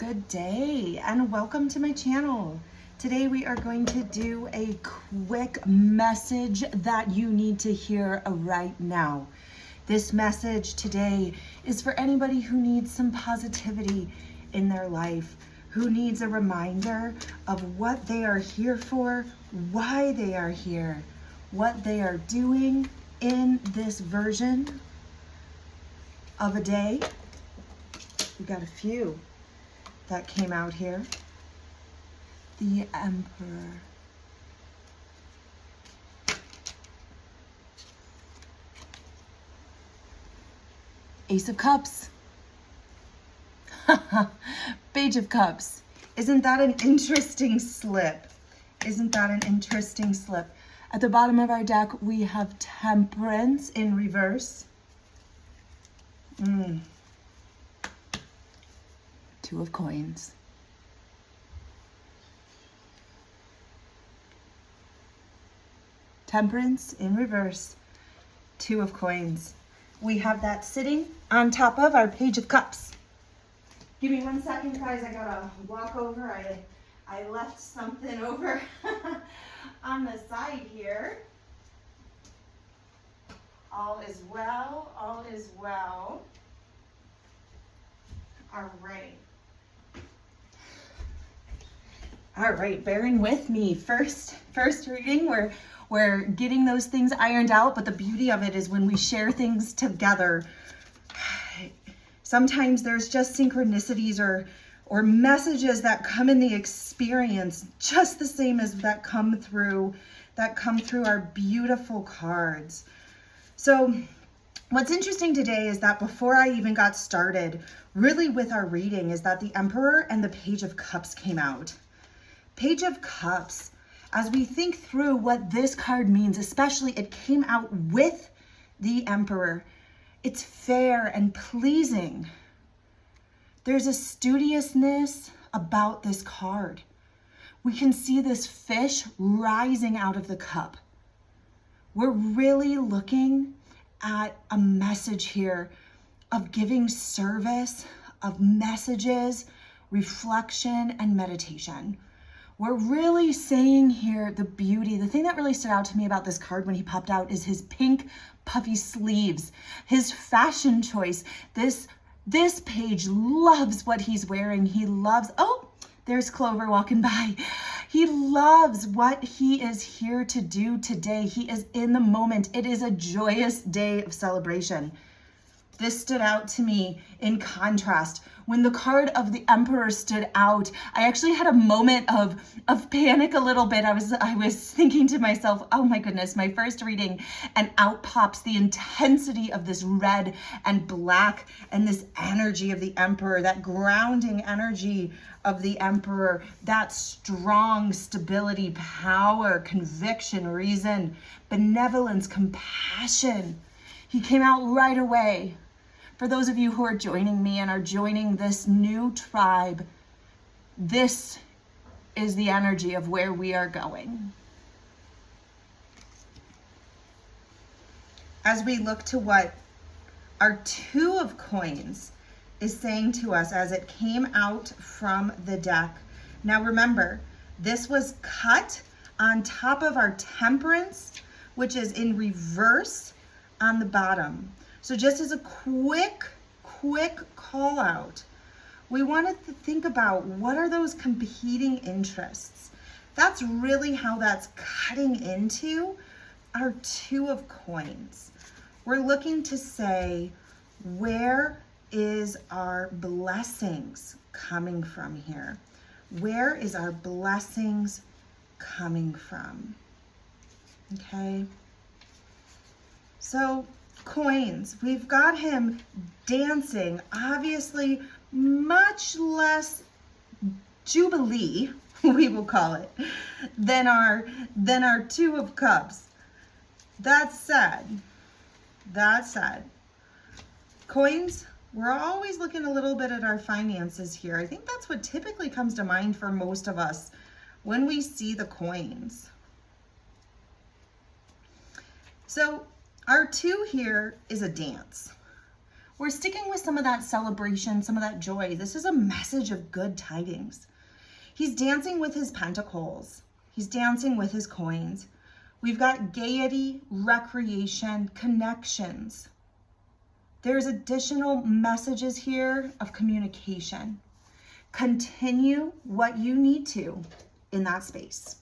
Good day and welcome to my channel. Today we are going to do a quick message that you need to hear right now. This message today is for anybody who needs some positivity in their life, who needs a reminder of what they are here for, why they are here, what they are doing in this version of a day. We got a few that came out here. The Emperor. Ace of Cups. Page of Cups. Isn't that an interesting slip? Isn't that an interesting slip? At the bottom of our deck, we have Temperance in reverse. Two of Coins. Temperance in reverse. Two of Coins. We have that sitting on top of our Page of Cups. Give me 1 second, guys. I gotta walk over. I left something over on the side here. All is well. All is well. All right. All right, bearing with me. First reading, we're getting those things ironed out, but the beauty of it is when we share things together, sometimes there's just synchronicities or messages that come in the experience just the same as that come through our beautiful cards. So what's interesting today is that before I even got started really with our reading is that the Emperor and the Page of Cups came out. Page of Cups, as we think through what this card means, especially it came out with the Emperor, it's fair and pleasing. There's a studiousness about this card. We can see this fish rising out of the cup. We're really looking at a message here of giving service, of messages, reflection, and meditation. We're really saying here the beauty. The thing that really stood out to me about this card when he popped out is his pink puffy sleeves, his fashion choice. This page loves what he's wearing. He loves, oh, there's Clover walking by. He loves what he is here to do today. He is in the moment. It is a joyous day of celebration. This stood out to me in contrast. When the card of the Emperor stood out, I actually had a moment of panic a little bit. I was thinking to myself, oh my goodness, my first reading, and out pops the intensity of this red and black and this energy of the Emperor, that grounding energy of the Emperor, that strong stability, power, conviction, reason, benevolence, compassion. He came out right away. For those of you who are joining me and are joining this new tribe, this is the energy of where we are going. As we look to what our Two of Coins is saying to us as it came out from the deck. Now remember, this was cut on top of our Temperance, which is in reverse on the bottom. So just as a quick call out, we wanted to think about what are those competing interests. That's really how that's cutting into our Two of Coins. We're looking to say, where is our blessings coming from here? Where is our blessings coming from? Okay. So Coins, we've got him dancing, obviously much less jubilee, we will call it, than our Two of Cups. That's sad. Coins, we're always looking a little bit at our finances here. I think that's what typically comes to mind for most of us when we see the coins. So our two here is a dance. We're sticking with some of that celebration, some of that joy. This is a message of good tidings. He's dancing with his pentacles. He's dancing with his coins. We've got gaiety, recreation, connections. There's additional messages here of communication. Continue what you need to in that space.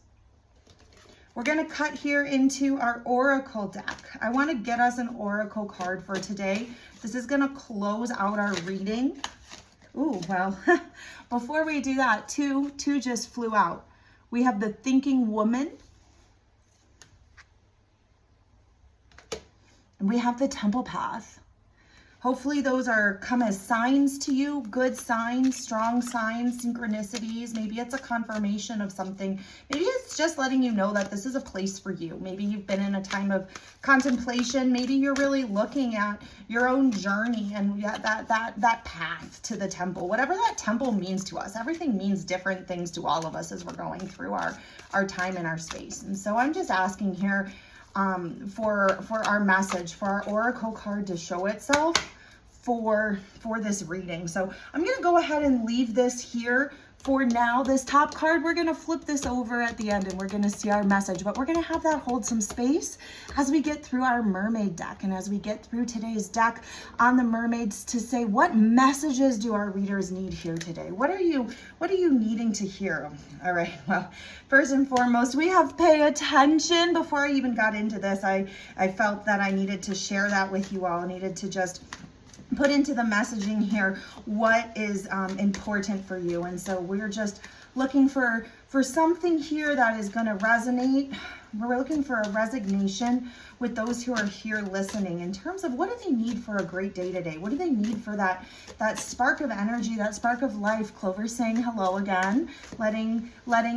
We're going to cut here into our oracle deck. I want to get us an oracle card for today. This is going to close out our reading. Ooh, well, before we do that, two just flew out. We have the thinking woman. And we have the temple path. Hopefully those come as signs to you, good signs, strong signs, synchronicities. Maybe it's a confirmation of something. Maybe it's just letting you know that this is a place for you. Maybe you've been in a time of contemplation. Maybe you're really looking at your own journey and that path to the temple. Whatever that temple means to us. Everything means different things to all of us as we're going through our time in our space. And so I'm just asking here, for our message, for our oracle card to show itself for this reading. So I'm going to go ahead and leave this here for now. This top card, we're going to flip this over at the end and we're going to see our message, but we're going to have that hold some space as we get through our mermaid deck and as we get through today's deck on the mermaids to say, what messages do our readers need here today? What are you needing to hear? All right. Well, first and foremost, we have pay attention. Before I even got into this, I felt that I needed to share that with you all. I needed to just put into the messaging here what is important for you. And so we're just looking for something here that is going to resonate. We're looking for a resignation with those who are here listening in terms of what do they need for a great day today? What do they need for that spark of energy, that spark of life? Clover's saying hello again, letting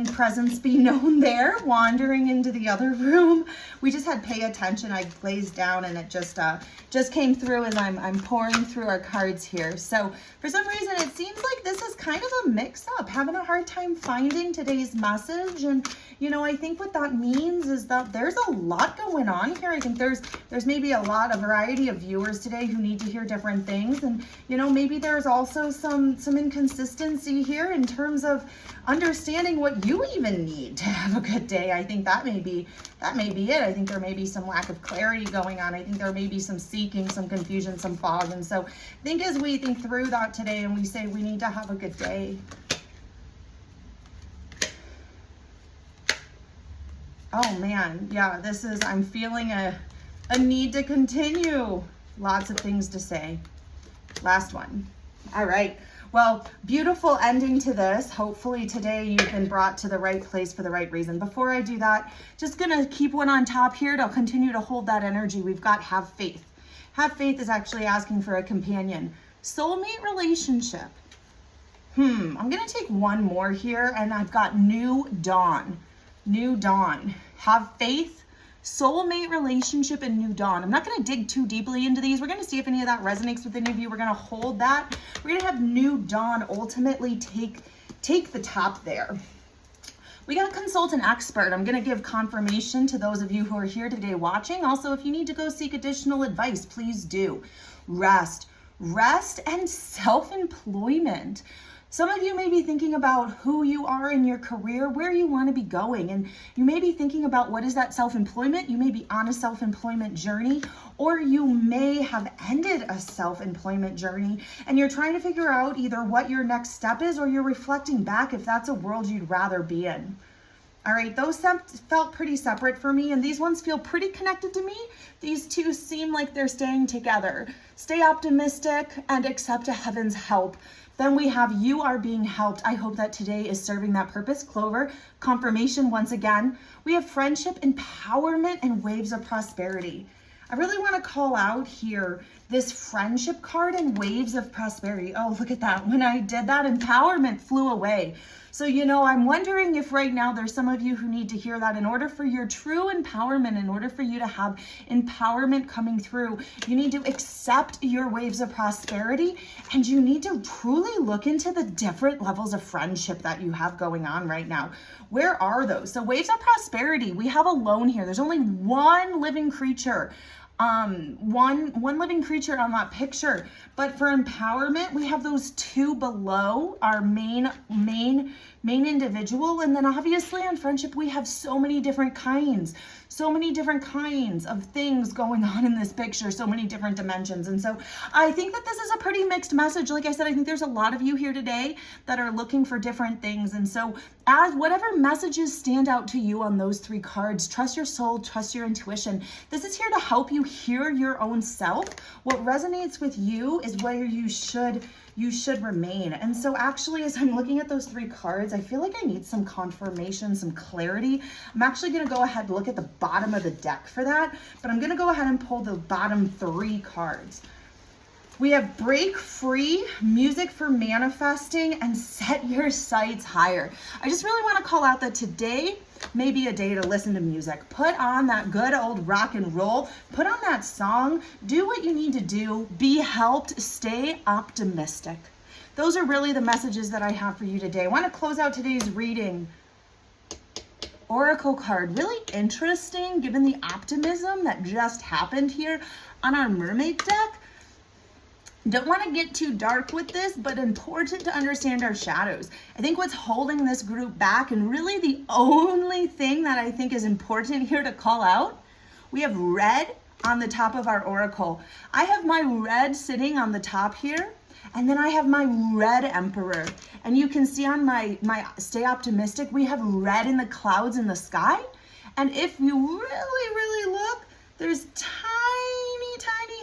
presence be known there, wandering into the other room. We just had pay attention. I glazed down and it just came through as I'm pouring through our cards here. So for some reason, it seems like this is kind of a mix up, having a hard time finding today's message. And, I think what that means is that there's a lot going on here. I think there's maybe a variety of viewers today who need to hear different things. And, maybe there's also some inconsistency here in terms of understanding what you even need to have a good day. I think that may be it. I think there may be some lack of clarity going on. I think there may be some seeking, some confusion, some fog. And so I think as we think through that today and we say we need to have a good day. Oh man, yeah, I'm feeling a need to continue. Lots of things to say. Last one. All right. Well, beautiful ending to this. Hopefully today you've been brought to the right place for the right reason. Before I do that, just gonna keep one on top here to continue to hold that energy. We've got have faith. Have faith is actually asking for a companion. Soulmate relationship. I'm gonna take one more here and I've got new dawn. New dawn. Have faith, soulmate relationship, and new dawn. I'm not going to dig too deeply into these. We're going to see if any of that resonates with any of you. We're going to hold that. We're going to have new dawn ultimately take the top there. We got to consult an expert. I'm going to give confirmation to those of you who are here today watching. Also, if you need to go seek additional advice, please do. Rest and self-employment. Some of you may be thinking about who you are in your career, where you want to be going, and you may be thinking about what is that self-employment. You may be on a self-employment journey, or you may have ended a self-employment journey, and you're trying to figure out either what your next step is, or you're reflecting back if that's a world you'd rather be in. All right, those felt pretty separate for me, and these ones feel pretty connected to me. These two seem like they're staying together. Stay optimistic and accept a heaven's help. Then we have you are being helped. I hope that today is serving that purpose. Clover, confirmation once again. We have friendship, empowerment, and waves of prosperity. I really want to call out here this friendship card and waves of prosperity. Oh, look at that. When I did that, empowerment flew away. So, I'm wondering if right now there's some of you who need to hear that in order for your true empowerment, in order for you to have empowerment coming through, you need to accept your waves of prosperity, and you need to truly look into the different levels of friendship that you have going on right now. Where are those? So waves of prosperity, we have alone here. There's only one living creature one living creature on that picture. But for empowerment, we have those two below our main individual. And then obviously on friendship, we have so many different kinds of things going on in this picture, so many different dimensions. And so I think that this is a pretty mixed message. Like I said, I think there's a lot of you here today that are looking for different things. And so as whatever messages stand out to you on those three cards, trust your soul, trust your intuition. This is here to help you hear your own self. What resonates with you is where you should remain. And so actually, as I'm looking at those three cards, I feel like I need some confirmation, some clarity. I'm actually going to go ahead and look at the bottom of the deck for that, but I'm going to go ahead and pull the bottom three cards. We have break free, music for manifesting, and set your sights higher. I just really want to call out that today may be a day to listen to music. Put on that good old rock and roll. Put on that song. Do what you need to do. Be helped. Stay optimistic. Those are really the messages that I have for you today. I want to close out today's reading. Oracle card. Really interesting given the optimism that just happened here on our mermaid deck. Don't want to get too dark with this, but important to understand our shadows. I think what's holding this group back, and really the only thing that I think is important here to call out, we have red on the top of our oracle. I have my red sitting on the top here, and then I have my red emperor. And you can see on my stay optimistic, we have red in the clouds in the sky. And if you really look, there's tiny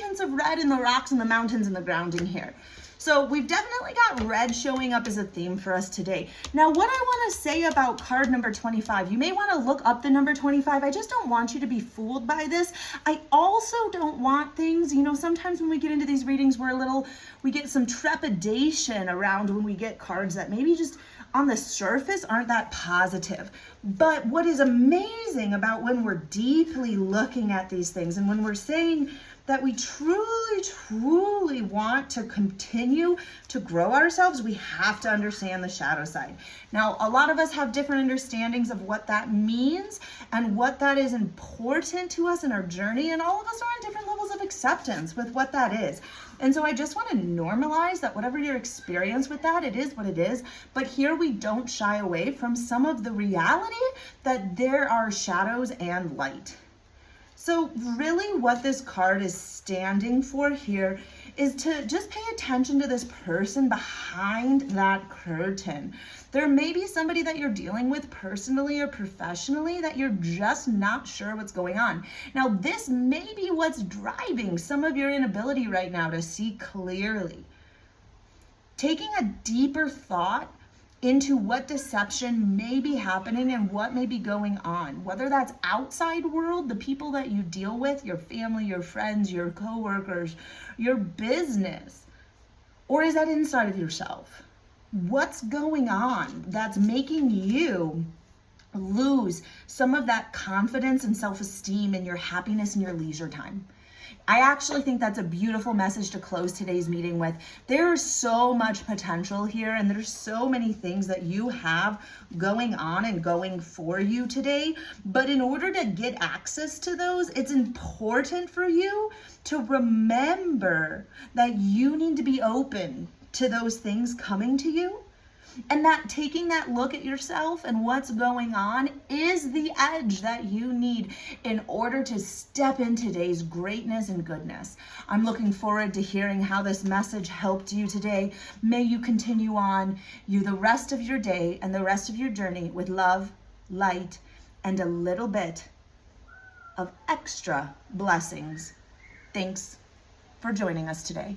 hints of red in the rocks and the mountains and the grounding here. So we've definitely got red showing up as a theme for us today. Now, what I want to say about card number 25, you may want to look up the number 25. I just don't want you to be fooled by this. I also don't want things, sometimes when we get into these readings, we get some trepidation around when we get cards that maybe just on the surface aren't that positive. But what is amazing about when we're deeply looking at these things and when we're saying that we truly want to continue to grow ourselves, we have to understand the shadow side. Now, a lot of us have different understandings of what that means and what that is important to us in our journey, and all of us are on different levels of acceptance with what that is. And so I just want to normalize that whatever your experience with that, it is what it is. But here we don't shy away from some of the reality that there are shadows and light. So really what this card is standing for here is to just pay attention to this person behind that curtain. There may be somebody that you're dealing with personally or professionally that you're just not sure what's going on. Now, this may be what's driving some of your inability right now to see clearly. Taking a deeper thought into what deception may be happening and what may be going on, whether that's outside world, the people that you deal with, your family, your friends, your coworkers, your business, or is that inside of yourself? What's going on that's making you lose some of that confidence and self-esteem and your happiness and your leisure time? I actually think that's a beautiful message to close today's meeting with. There's so much potential here, and there's so many things that you have going on and going for you today. But in order to get access to those, it's important for you to remember that you need to be open to those things coming to you. And that taking that look at yourself and what's going on is the edge that you need in order to step into today's greatness and goodness. I'm looking forward to hearing how this message helped you today. May you continue on the rest of your day and the rest of your journey with love, light, and a little bit of extra blessings. Thanks for joining us today.